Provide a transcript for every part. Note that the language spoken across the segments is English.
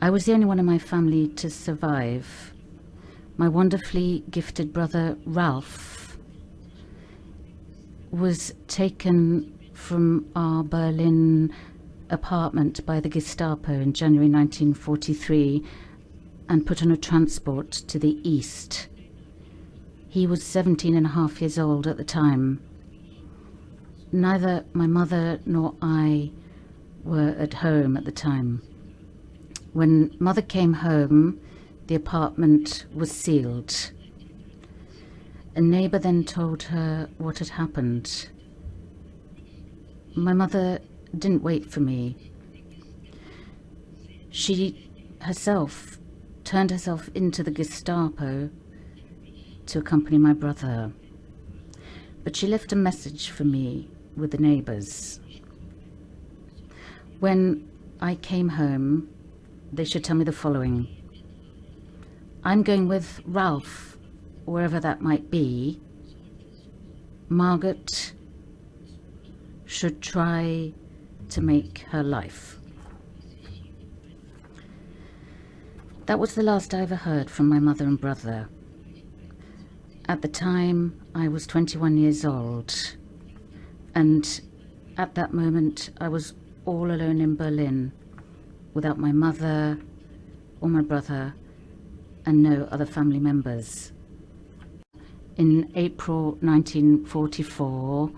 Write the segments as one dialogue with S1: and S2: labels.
S1: I was the only one in my family to survive. My wonderfully gifted brother Ralph was taken from our Berlin apartment by the Gestapo in January 1943 and put on a transport to the east. He was 17 and a half years old at the time. Neither my mother nor I were at home at the time. When Mother came home, the apartment was sealed. A neighbour then told her what had happened. My mother didn't wait for me. She herself turned herself into the Gestapo to accompany my brother. But she left a message for me with the neighbours. When I came home, they should tell me the following. I'm going with Ralph, wherever that might be. Margaret should try to make her life. That was the last I ever heard from my mother and brother. At the time, I was 21 years old, and at that moment, I was all alone in Berlin, without my mother or my brother, and no other family members. In April 1944,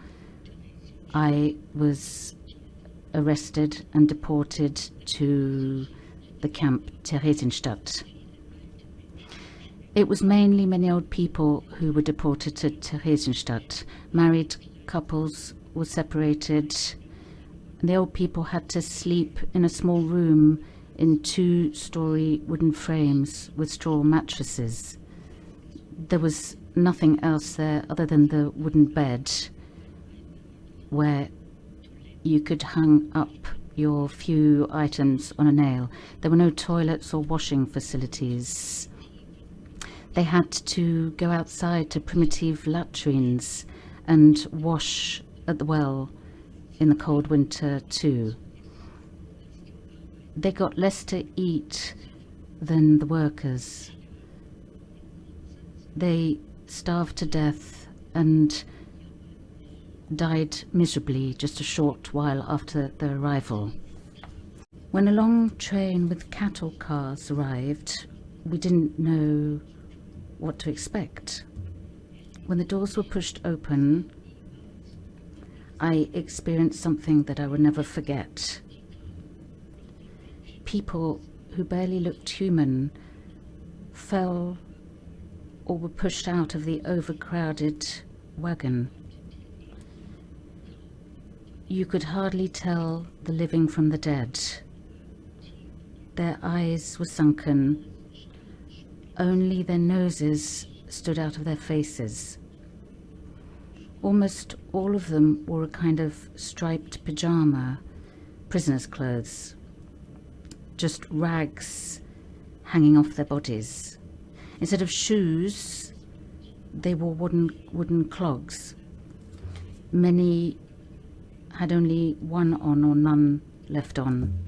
S1: I was arrested and deported to the camp Theresienstadt. It was mainly many old people who were deported to Theresienstadt. Married couples were separated, and the old people had to sleep in a small room in 2-story wooden frames with straw mattresses. There was nothing else there other than the wooden bed where you could hang up your few items on a nail. There were no toilets or washing facilities. They had to go outside to primitive latrines and wash at the well in the cold winter too. They got less to eat than the workers. They starved to death and died miserably just a short while after their arrival. When a long train with cattle cars arrived, we didn't know what to expect. When the doors were pushed open, I experienced something that I would never forget. People who barely looked human fell or were pushed out of the overcrowded wagon. You could hardly tell the living from the dead. Their eyes were sunken. Only their noses stood out of their faces. Almost all of them wore a kind of striped pyjama, prisoner's clothes, just rags hanging off their bodies. Instead of shoes, they wore wooden clogs. Many had only one on or none left on.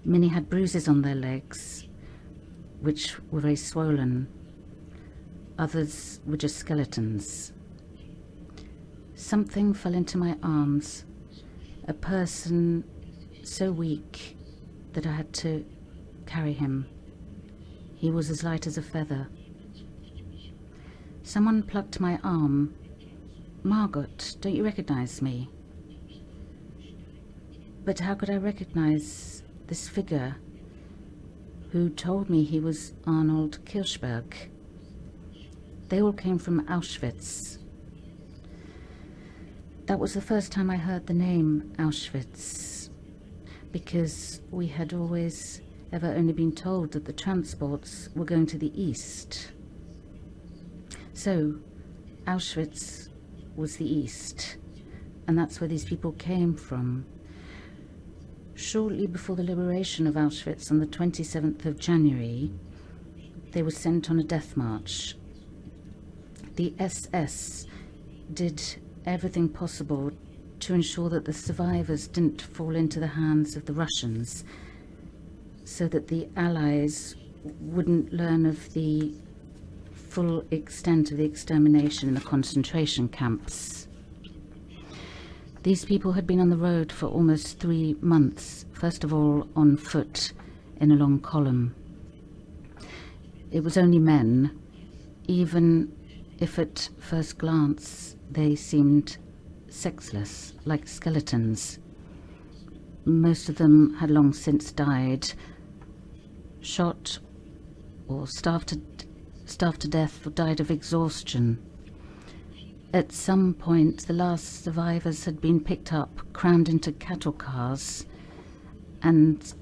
S1: Many had bruises on their legs, which were very swollen. Others were just skeletons. Something fell into my arms, a person so weak that I had to carry him. He was as light as a feather. Someone plucked my arm. Margaret, don't you recognize me? But how could I recognize this figure who told me he was Arnold Kirchberg? They all came from Auschwitz. That was the first time I heard the name Auschwitz, because we had always ever only been told that the transports were going to the east. So Auschwitz was the east, and that's where these people came from. Shortly before the liberation of Auschwitz on the 27th of January, they were sent on a death march. The SS did everything possible to ensure that the survivors didn't fall into the hands of the Russians. so that the Allies wouldn't learn of the full extent of the extermination in the concentration camps. These people had been on the road for almost 3 months, first of all on foot in a long column. It was only men, even if at first glance they seemed sexless, like skeletons. Most of them had long since died, shot or starved to death or died of exhaustion. At some point, the last survivors had been picked up, crammed into cattle cars, and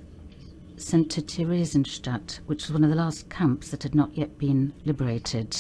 S1: sent to Theresienstadt, which was one of the last camps that had not yet been liberated.